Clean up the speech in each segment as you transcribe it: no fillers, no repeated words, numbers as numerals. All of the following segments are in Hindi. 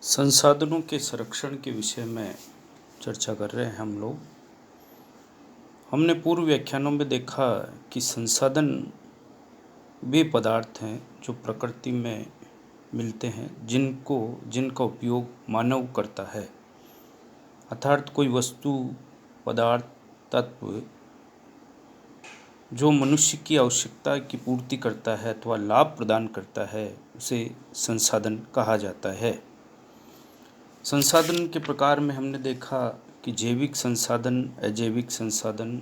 संसाधनों के संरक्षण के विषय में चर्चा कर रहे हैं हम लोग। हमने पूर्व व्याख्यानों में देखा कि संसाधन वे पदार्थ हैं जो प्रकृति में मिलते हैं, जिनका उपयोग मानव करता है। अर्थात कोई वस्तु, पदार्थ, तत्व जो मनुष्य की आवश्यकता की पूर्ति करता है अथवा लाभ प्रदान करता है, उसे संसाधन कहा जाता है। संसाधन के प्रकार में हमने देखा कि जैविक संसाधन, अजैविक संसाधन,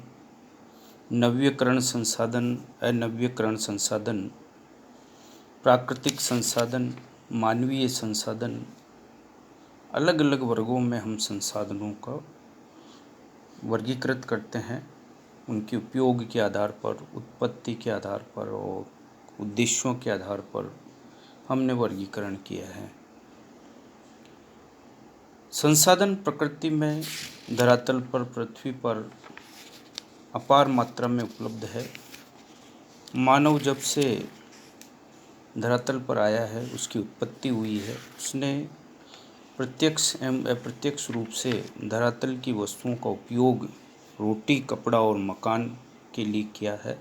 नवीकरण संसाधन, अनवीकरण संसाधन, प्राकृतिक संसाधन, मानवीय संसाधन। अलग अलग वर्गों में हम संसाधनों का वर्गीकृत करते हैं, उनके उपयोग के आधार पर, उत्पत्ति के आधार पर और उद्देश्यों के आधार पर हमने वर्गीकरण किया है। संसाधन प्रकृति में, धरातल पर, पृथ्वी पर अपार मात्रा में उपलब्ध है। मानव जब से धरातल पर आया है, उसकी उत्पत्ति हुई है, उसने प्रत्यक्ष एवं अप्रत्यक्ष रूप से धरातल की वस्तुओं का उपयोग रोटी, कपड़ा और मकान के लिए किया है।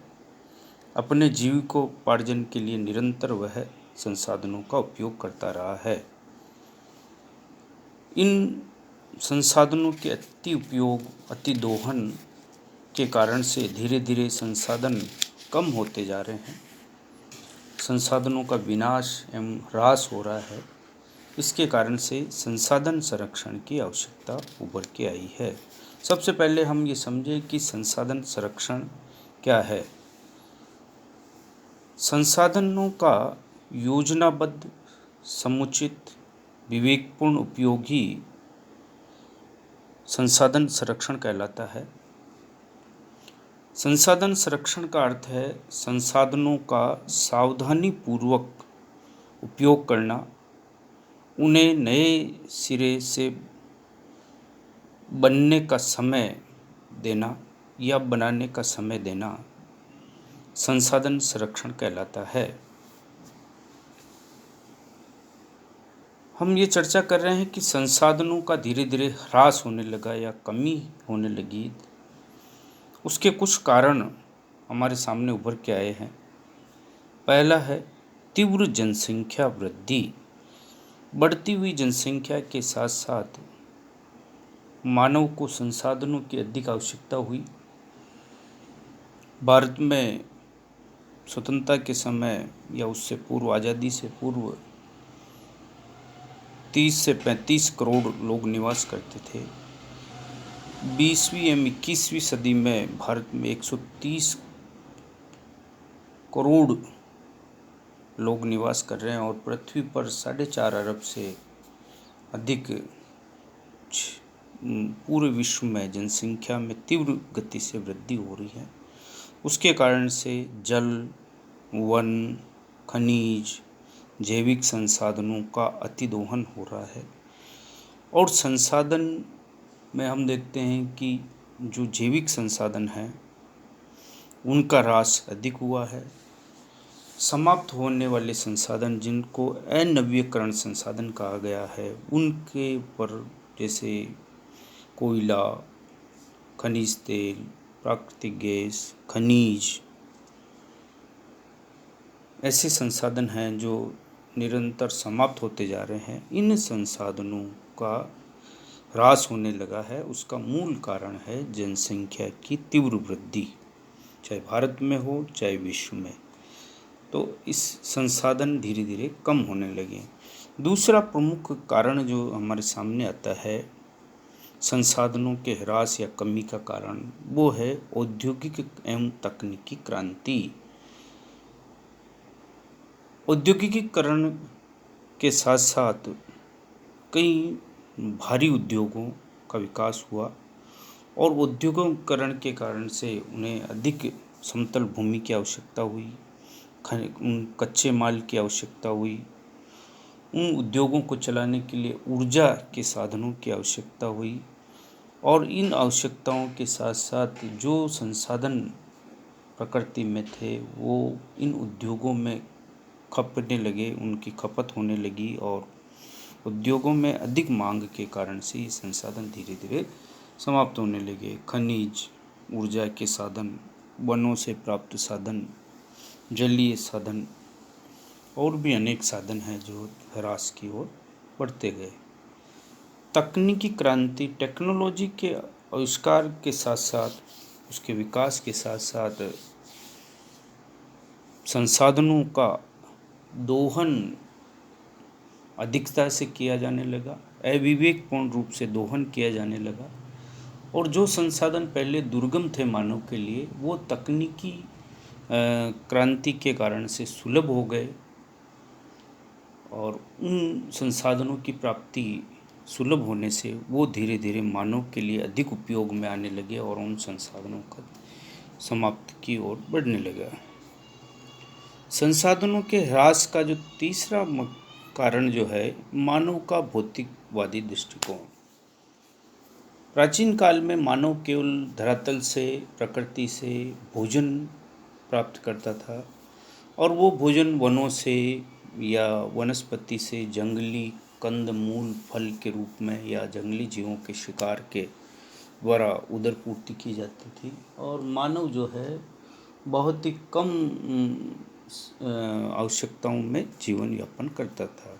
अपने जीविकोपार्जन के लिए निरंतर वह संसाधनों का उपयोग करता रहा है। इन संसाधनों के अति उपयोग, अति दोहन के कारण से धीरे धीरे संसाधन कम होते जा रहे हैं। संसाधनों का विनाश एवं ह्रास हो रहा है। इसके कारण से संसाधन संरक्षण की आवश्यकता उभर के आई है। सबसे पहले हम ये समझें कि संसाधन संरक्षण क्या है। संसाधनों का योजनाबद्ध, समुचित, विवेकपूर्ण उपयोग ही संसाधन संरक्षण कहलाता है। संसाधन संरक्षण का अर्थ है संसाधनों का सावधानी पूर्वक उपयोग करना, उन्हें नए सिरे से बनने का समय देना या बनाने का समय देना संसाधन संरक्षण कहलाता है। हम ये चर्चा कर रहे हैं कि संसाधनों का धीरे धीरे ह्रास होने लगा या कमी होने लगी। उसके कुछ कारण हमारे सामने उभर के आए हैं। पहला है तीव्र जनसंख्या वृद्धि। बढ़ती हुई जनसंख्या के साथ साथ मानव को संसाधनों की अधिक आवश्यकता हुई। भारत में स्वतंत्रता के समय या उससे पूर्व, आज़ादी से पूर्व 30 से 35 करोड़ लोग निवास करते थे। 20वीं एवं 21वीं सदी में भारत में 130 करोड़ लोग निवास कर रहे हैं और पृथ्वी पर 4.5 अरब से अधिक पूरे विश्व में जनसंख्या में तीव्र गति से वृद्धि हो रही है। उसके कारण से जल, वन, खनिज, जैविक संसाधनों का अतिदोहन हो रहा है। और संसाधन में हम देखते हैं कि जो जैविक संसाधन हैं उनका ह्रास अधिक हुआ है। समाप्त होने वाले संसाधन, जिनको अनवीकरण संसाधन कहा गया है, उनके ऊपर जैसे कोयला, खनिज तेल, प्राकृतिक गैस, खनिज, ऐसे संसाधन हैं जो निरंतर समाप्त होते जा रहे हैं। इन संसाधनों का ह्रास होने लगा है। उसका मूल कारण है जनसंख्या की तीव्र वृद्धि, चाहे भारत में हो चाहे विश्व में। तो इस संसाधन धीरे धीरे कम होने लगे। दूसरा प्रमुख कारण जो हमारे सामने आता है संसाधनों के ह्रास या कमी का कारण, वो है औद्योगिक एवं तकनीकी क्रांति। औद्योगिकीकरण के साथ साथ कई भारी उद्योगों का विकास हुआ और औद्योगिकरण के कारण से उन्हें अधिक समतल भूमि की आवश्यकता हुई, कच्चे माल की आवश्यकता हुई। उन उद्योगों को चलाने के लिए ऊर्जा के साधनों की आवश्यकता हुई और इन आवश्यकताओं के साथ साथ जो संसाधन प्रकृति में थे वो इन उद्योगों में खपने लगे, उनकी खपत होने लगी और उद्योगों में अधिक मांग के कारण से ये संसाधन धीरे धीरे समाप्त होने लगे। खनिज ऊर्जा के साधन, वनों से प्राप्त साधन, जलीय साधन और भी अनेक साधन हैं जो ह्रास की ओर बढ़ते गए। तकनीकी क्रांति, टेक्नोलॉजी के आविष्कार के साथ साथ, उसके विकास के साथ साथ संसाधनों का दोहन अधिकता से किया जाने लगा, अविवेकपूर्ण रूप से दोहन किया जाने लगा। और जो संसाधन पहले दुर्गम थे मानव के लिए, वो तकनीकी क्रांति के कारण से सुलभ हो गए और उन संसाधनों की प्राप्ति सुलभ होने से वो धीरे धीरे मानव के लिए अधिक उपयोग में आने लगे और उन संसाधनों का समाप्ति की ओर बढ़ने लगा। संसाधनों के ह्रास का जो तीसरा कारण जो है, मानव का भौतिकवादी दृष्टिकोण। प्राचीन काल में मानव केवल धरातल से, प्रकृति से भोजन प्राप्त करता था और वो भोजन वनों से या वनस्पति से, जंगली कंद मूल फल के रूप में या जंगली जीवों के शिकार के द्वारा उदर पूर्ति की जाती थी। और मानव जो है बहुत ही कम आवश्यकताओं में जीवन यापन करता था।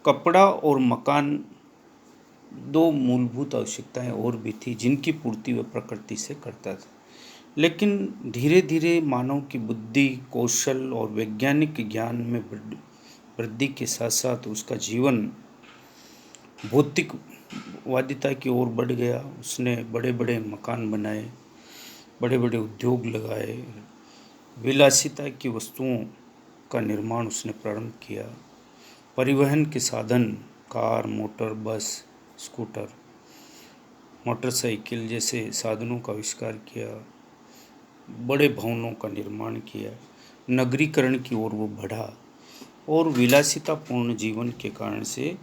कपड़ा और मकान दो मूलभूत आवश्यकताएं और भी थी जिनकी पूर्ति वह प्रकृति से करता था। लेकिन धीरे धीरे मानव की बुद्धि, कौशल और वैज्ञानिक ज्ञान में वृद्धि के साथ साथ उसका जीवन भौतिकवादिता की ओर बढ़ गया। उसने बड़े बड़े मकान बनाए, बड़े बड़े उद्योग लगाए, विलासिता की वस्तुओं का निर्माण उसने प्रारंभ किया। परिवहन के साधन, कार, मोटर, बस, स्कूटर, मोटरसाइकिल जैसे साधनों का आविष्कार किया। बड़े भवनों का निर्माण किया। नगरीकरण की ओर वो बढ़ा और विलासितापूर्ण जीवन के कारण से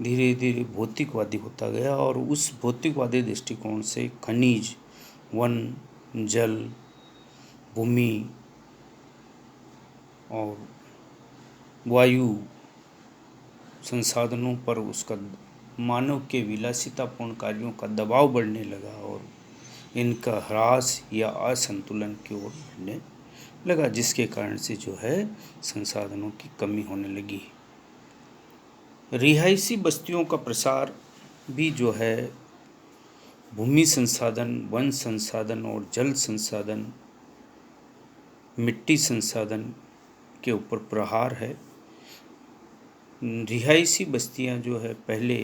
धीरे धीरे भौतिकवादी होता गया। और उस भौतिकवादी दृष्टिकोण से खनिज, वन, जल, भूमि और वायु संसाधनों पर उसका मानव के विलासितापूर्ण कार्यों का दबाव बढ़ने लगा और इनका ह्रास या असंतुलन की ओर बढ़ने लगा, जिसके कारण से जो है संसाधनों की कमी होने लगी। रिहायशी बस्तियों का प्रसार भी जो है भूमि संसाधन, वन संसाधन और जल संसाधन, मिट्टी संसाधन के ऊपर प्रहार है। रिहायशी बस्तियां जो है पहले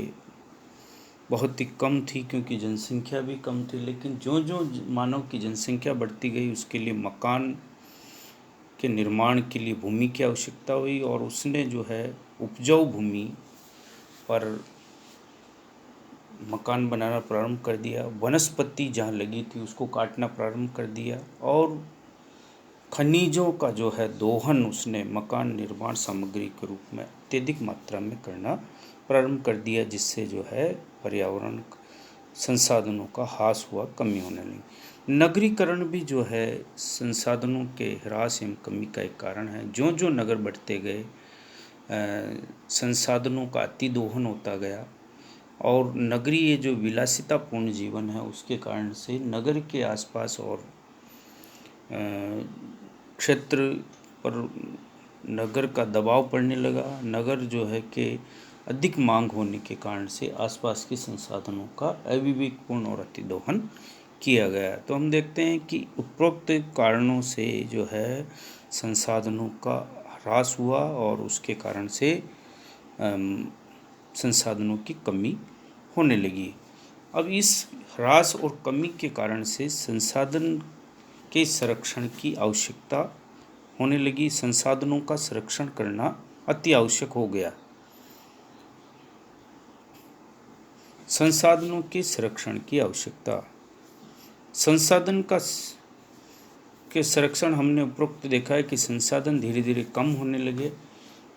बहुत ही कम थी क्योंकि जनसंख्या भी कम थी, लेकिन जो जो मानव की जनसंख्या बढ़ती गई उसके लिए मकान के निर्माण के लिए भूमि की आवश्यकता हुई और उसने जो है उपजाऊ भूमि पर मकान बनाना प्रारंभ कर दिया। वनस्पति जहाँ लगी थी उसको काटना प्रारंभ कर दिया और खनिजों का जो है दोहन उसने मकान निर्माण सामग्री के रूप में अत्यधिक मात्रा में करना प्रारंभ कर दिया, जिससे जो है पर्यावरण संसाधनों का ह्रास हुआ, कमी होने लगी। नगरीकरण भी जो है संसाधनों के ह्रास एवं कमी का एक कारण है। जो जो नगर बढ़ते गए संसाधनों का अति दोहन होता गया और नगरीय जो विलासितापूर्ण जीवन है उसके कारण से नगर के आसपास और क्षेत्र पर नगर का दबाव पड़ने लगा। नगर जो है कि अधिक मांग होने के कारण से आसपास के संसाधनों का अविवेकपूर्ण और अतिदोहन किया गया। तो हम देखते हैं कि उपरोक्त कारणों से जो है संसाधनों का ह्रास हुआ और उसके कारण से संसाधनों की कमी होने लगी। अब इस ह्रास और कमी के कारण से संसाधन के संरक्षण की आवश्यकता होने लगी। संसाधनों का संरक्षण करना अति आवश्यक हो गया। संसाधनों के संरक्षण की आवश्यकता, संसाधन के संरक्षण हमने उपरोक्त देखा है कि संसाधन धीरे धीरे कम होने लगे,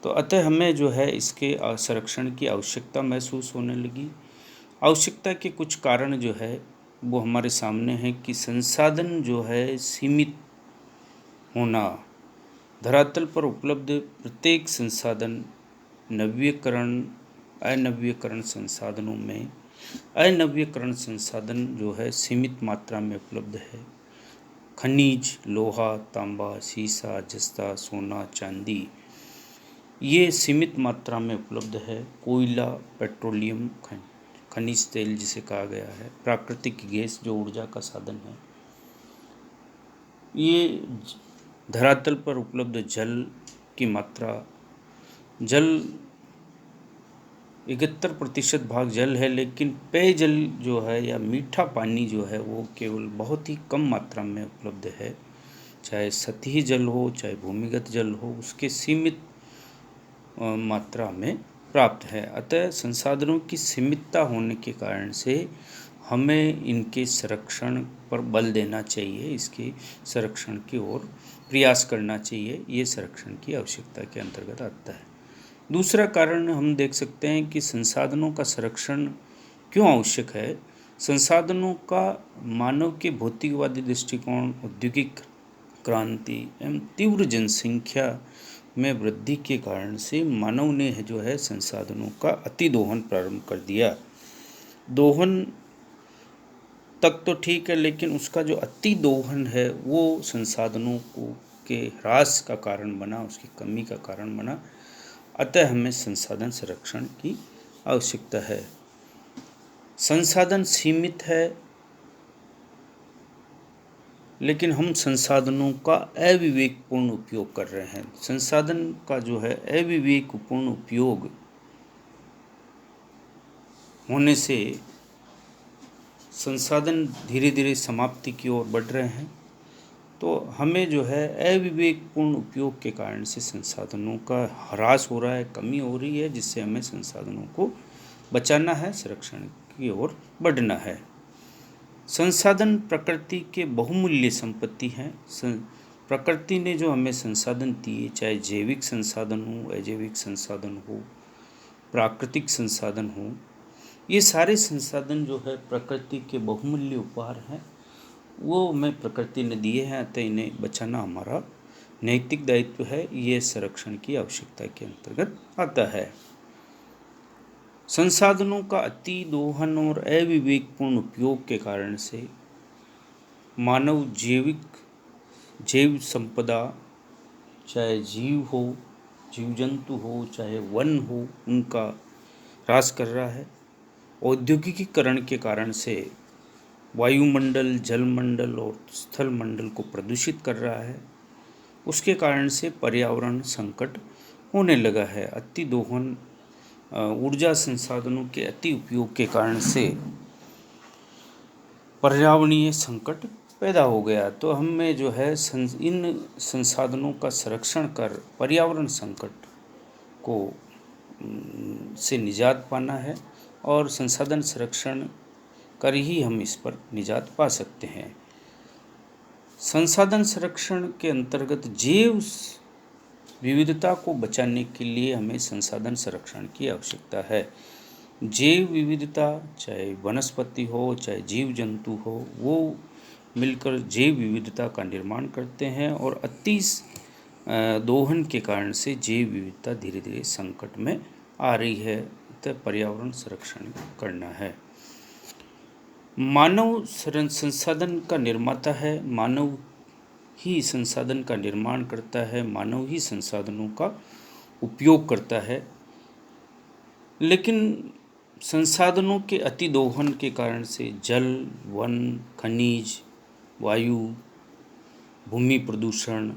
तो अतः हमें जो है इसके संरक्षण की आवश्यकता महसूस होने लगी। आवश्यकता के कुछ कारण जो है वो हमारे सामने है कि संसाधन जो है सीमित होना, धरातल पर उपलब्ध प्रत्येक संसाधन नवीकरण अनवीकरण संसाधनों में अनवीकरण संसाधन जो है सीमित मात्रा में उपलब्ध है। खनिज, लोहा, तांबा, सीसा, जस्ता, सोना, चांदी ये सीमित मात्रा में उपलब्ध है। कोयला, पेट्रोलियम, खनिज तेल जिसे कहा गया है, प्राकृतिक गैस जो ऊर्जा का साधन है, ये धरातल पर उपलब्ध जल की मात्रा, जल 71% भाग जल है, लेकिन पेयजल जो है या मीठा पानी जो है वो केवल बहुत ही कम मात्रा में उपलब्ध है। चाहे सतही जल हो चाहे भूमिगत जल हो, उसके सीमित मात्रा में प्राप्त है। अतः संसाधनों की सीमितता होने के कारण से हमें इनके संरक्षण पर बल देना चाहिए, इसके संरक्षण की ओर प्रयास करना चाहिए। ये संरक्षण की आवश्यकता के अंतर्गत आता है। दूसरा कारण हम देख सकते हैं कि संसाधनों का संरक्षण क्यों आवश्यक है। संसाधनों का मानव के भौतिकवादी दृष्टिकोण, औद्योगिक क्रांति एवं तीव्र जनसंख्या में वृद्धि के कारण से मानव ने जो है संसाधनों का अति दोहन प्रारंभ कर दिया। दोहन तक तो ठीक है, लेकिन उसका जो अति दोहन है वो संसाधनों को के ह्रास का कारण बना, उसकी कमी का कारण बना। अतः हमें संसाधन संरक्षण की आवश्यकता है। संसाधन सीमित है, लेकिन हम संसाधनों का अविवेकपूर्ण उपयोग कर रहे हैं। संसाधन का जो है अविवेकपूर्ण उपयोग होने से संसाधन धीरे धीरे समाप्ति की ओर बढ़ रहे हैं। तो हमें जो है अविवेकपूर्ण उपयोग के कारण से संसाधनों का ह्रास हो रहा है, कमी हो रही है, जिससे हमें संसाधनों को बचाना है, संरक्षण की ओर बढ़ना है। संसाधन प्रकृति के बहुमूल्य संपत्ति हैं। प्रकृति ने जो हमें संसाधन दिए, चाहे जैविक संसाधन हो, अजैविक संसाधन हो, प्राकृतिक संसाधन हो, ये सारे संसाधन जो है प्रकृति के बहुमूल्य उपहार हैं, वो हमें प्रकृति ने दिए हैं। अतः इन्हें बचाना हमारा नैतिक दायित्व है। ये संरक्षण की आवश्यकता के अंतर्गत आता है। संसाधनों का अति दोहन और अविवेकपूर्ण उपयोग के कारण से मानव जैव संपदा, चाहे जीव हो, जीव जंतु हो, चाहे वन हो, उनका ह्रास कर रहा है। औद्योगिकीकरण के कारण से वायुमंडल, जलमंडल और स्थल मंडल को प्रदूषित कर रहा है। उसके कारण से पर्यावरण संकट होने लगा है। अति दोहन, ऊर्जा संसाधनों के अति उपयोग के कारण से पर्यावरणीय संकट पैदा हो गया। तो हमें जो है इन संसाधनों का संरक्षण कर पर्यावरण संकट को से निजात पाना है, और संसाधन संरक्षण कर ही हम इस पर निजात पा सकते हैं। संसाधन संरक्षण के अंतर्गत जैव विविधता को बचाने के लिए हमें संसाधन संरक्षण की आवश्यकता है। जैव विविधता, चाहे वनस्पति हो चाहे जीव जंतु हो, वो मिलकर जैव विविधता का निर्माण करते हैं, और अति दोहन के कारण से जैव विविधता धीरे धीरे संकट में आ रही है। तो पर्यावरण संरक्षण करना है। मानव संसाधन का निर्माता है, मानव ही संसाधन का निर्माण करता है, मानव ही संसाधनों का उपयोग करता है। लेकिन संसाधनों के अति दोहन के कारण से जल, वन, खनिज, वायु, भूमि प्रदूषण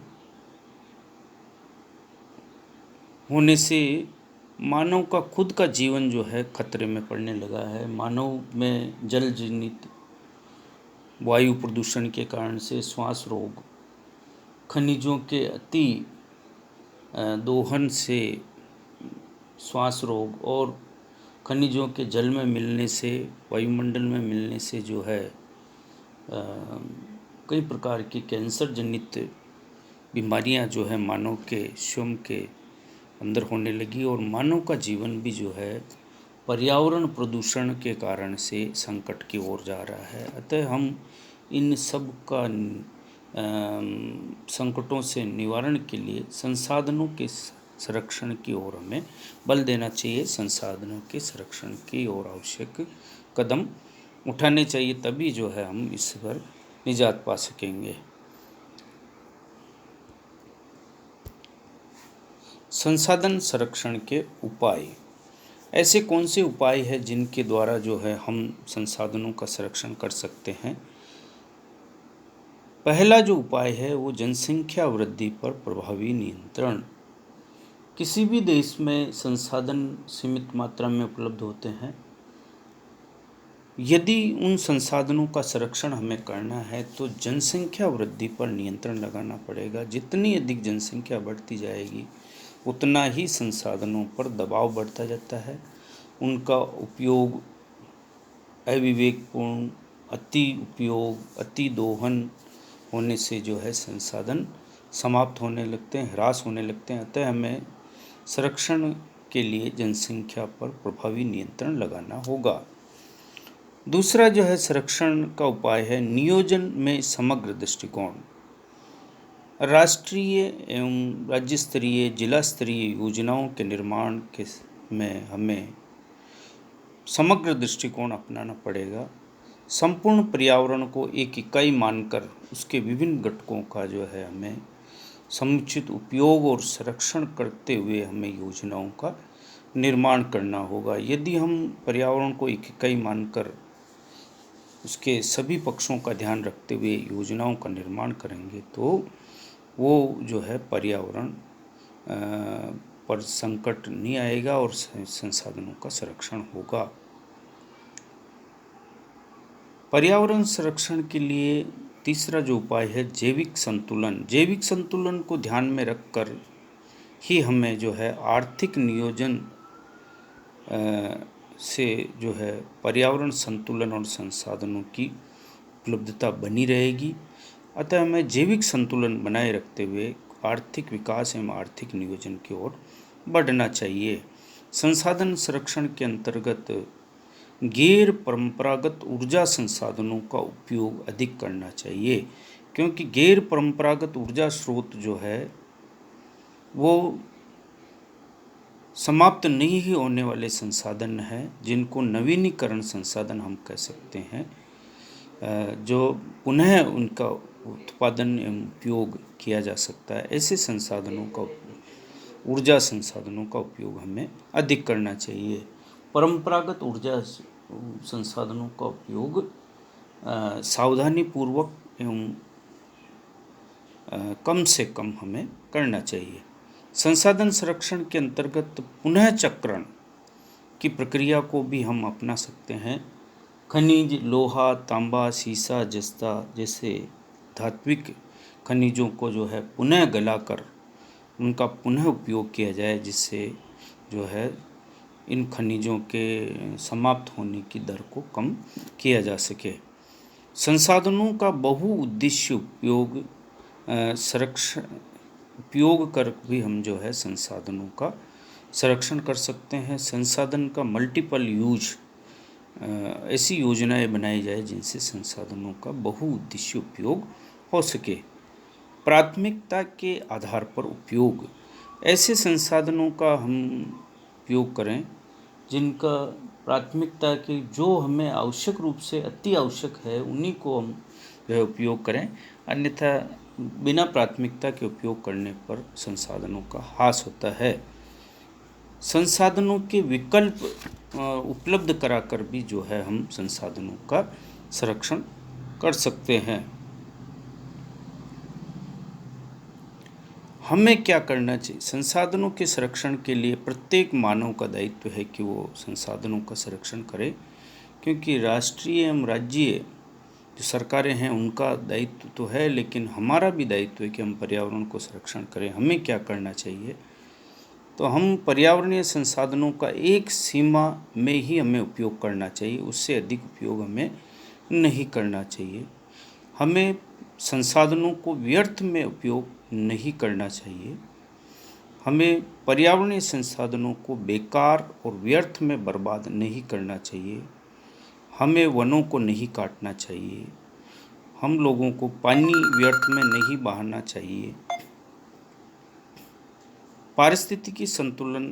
होने से मानव का खुद का जीवन जो है खतरे में पड़ने लगा है। मानव में जल जनित वायु प्रदूषण के कारण से श्वास रोग, खनिजों के अति दोहन से श्वास रोग, और खनिजों के जल में मिलने से, वायुमंडल में मिलने से जो है कई प्रकार की कैंसर जनित बीमारियां जो है मानव के स्वयं के अंदर होने लगी, और मानव का जीवन भी जो है पर्यावरण प्रदूषण के कारण से संकट की ओर जा रहा है। अतः हम इन सब का संकटों से निवारण के लिए संसाधनों के संरक्षण की ओर हमें बल देना चाहिए, संसाधनों के संरक्षण की ओर आवश्यक कदम उठाने चाहिए, तभी जो है हम इस पर निजात पा सकेंगे। संसाधन संरक्षण के उपाय। ऐसे कौन से उपाय हैं जिनके द्वारा जो है हम संसाधनों का संरक्षण कर सकते हैं? पहला जो उपाय है वो जनसंख्या वृद्धि पर प्रभावी नियंत्रण। किसी भी देश में संसाधन सीमित मात्रा में उपलब्ध होते हैं। यदि उन संसाधनों का संरक्षण हमें करना है तो जनसंख्या वृद्धि पर नियंत्रण लगाना पड़ेगा। जितनी अधिक जनसंख्या बढ़ती जाएगी उतना ही संसाधनों पर दबाव बढ़ता जाता है। उनका उपयोग अविवेकपूर्ण, अति उपयोग, अति दोहन होने से जो है संसाधन समाप्त होने लगते हैं, ह्रास होने लगते हैं। अतः हमें संरक्षण के लिए जनसंख्या पर प्रभावी नियंत्रण लगाना होगा। दूसरा जो है संरक्षण का उपाय है नियोजन में समग्र दृष्टिकोण। राष्ट्रीय एवं राज्य स्तरीय, जिला स्तरीय योजनाओं के निर्माण के में हमें समग्र दृष्टिकोण अपनाना पड़ेगा। संपूर्ण पर्यावरण को एक इकाई मानकर उसके विभिन्न घटकों का जो है हमें समुचित उपयोग और संरक्षण करते हुए हमें योजनाओं का निर्माण करना होगा। यदि हम पर्यावरण को एक इकाई मानकर उसके सभी पक्षों का ध्यान रखते हुए योजनाओं का निर्माण करेंगे तो वो जो है पर्यावरण पर संकट नहीं आएगा और संसाधनों का संरक्षण होगा। पर्यावरण संरक्षण के लिए तीसरा जो उपाय है जैविक संतुलन। जैविक संतुलन को ध्यान में रखकर ही हमें जो है आर्थिक नियोजन से जो है पर्यावरण संतुलन और संसाधनों की उपलब्धता बनी रहेगी। अतः हमें जैविक संतुलन बनाए रखते हुए आर्थिक विकास एवं आर्थिक नियोजन की ओर बढ़ना चाहिए। संसाधन संरक्षण के अंतर्गत गैर परंपरागत ऊर्जा संसाधनों का उपयोग अधिक करना चाहिए, क्योंकि गैर परंपरागत ऊर्जा स्रोत जो है वो समाप्त नहीं ही होने वाले संसाधन हैं, जिनको नवीनीकरण संसाधन हम कह सकते हैं, जो पुनः उनका उत्पादन एवं उपयोग किया जा सकता है। ऐसे संसाधनों का ऊर्जा संसाधनों का उपयोग हमें अधिक करना चाहिए। परंपरागत ऊर्जा संसाधनों का उपयोग सावधानी पूर्वक एवं कम से कम हमें करना चाहिए। संसाधन संरक्षण के अंतर्गत पुनः चक्रण की प्रक्रिया को भी हम अपना सकते हैं। खनिज, लोहा, तांबा, सीसा, जस्ता जैसे धात्विक खनिजों को जो है पुनः गलाकर उनका पुनः उपयोग किया जाए, जिससे जो है इन खनिजों के समाप्त होने की दर को कम किया जा सके। संसाधनों का बहुउद्देश्य उपयोग कर भी हम जो है संसाधनों का संरक्षण कर सकते हैं। संसाधन का मल्टीपल यूज ऐसी योजनाएं बनाई जाए जिनसे संसाधनों का बहुउद्देशीय उपयोग हो सके। प्राथमिकता के आधार पर उपयोग। ऐसे संसाधनों का हम उपयोग करें जिनका प्राथमिकता के जो हमें आवश्यक रूप से अति आवश्यक है उन्हीं को हम जो है उपयोग करें। अन्यथा बिना प्राथमिकता के उपयोग करने पर संसाधनों का ह्रास होता है। संसाधनों के विकल्प उपलब्ध कराकर भी जो है हम संसाधनों का संरक्षण कर सकते हैं। हमें क्या करना चाहिए? संसाधनों के संरक्षण के लिए प्रत्येक मानव का दायित्व है कि वो संसाधनों का संरक्षण करे, क्योंकि राष्ट्रीय एवं राज्य जो सरकारें हैं उनका दायित्व तो है, लेकिन हमारा भी दायित्व है कि हम पर्यावरण को संरक्षण करें। हमें क्या करना चाहिए? तो हम पर्यावरणीय संसाधनों का एक सीमा में ही हमें उपयोग करना चाहिए, उससे अधिक उपयोग हमें नहीं करना चाहिए। हमें संसाधनों को व्यर्थ में उपयोग नहीं करना चाहिए। हमें पर्यावरणीय संसाधनों को बेकार और व्यर्थ में बर्बाद नहीं करना चाहिए। हमें वनों को नहीं काटना चाहिए। हम लोगों को पानी व्यर्थ में नहीं बहाना चाहिए। पारिस्थितिकी संतुलन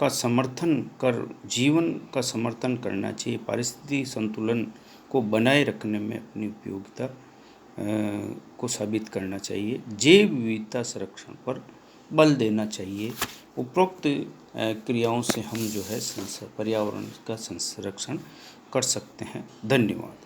का समर्थन कर जीवन का समर्थन करना चाहिए। पारिस्थितिकी संतुलन को बनाए रखने में अपनी उपयोगिता को साबित करना चाहिए। जैव विविधता संरक्षण पर बल देना चाहिए। उपरोक्त क्रियाओं से हम जो है पर्यावरण का संरक्षण कर सकते हैं। धन्यवाद।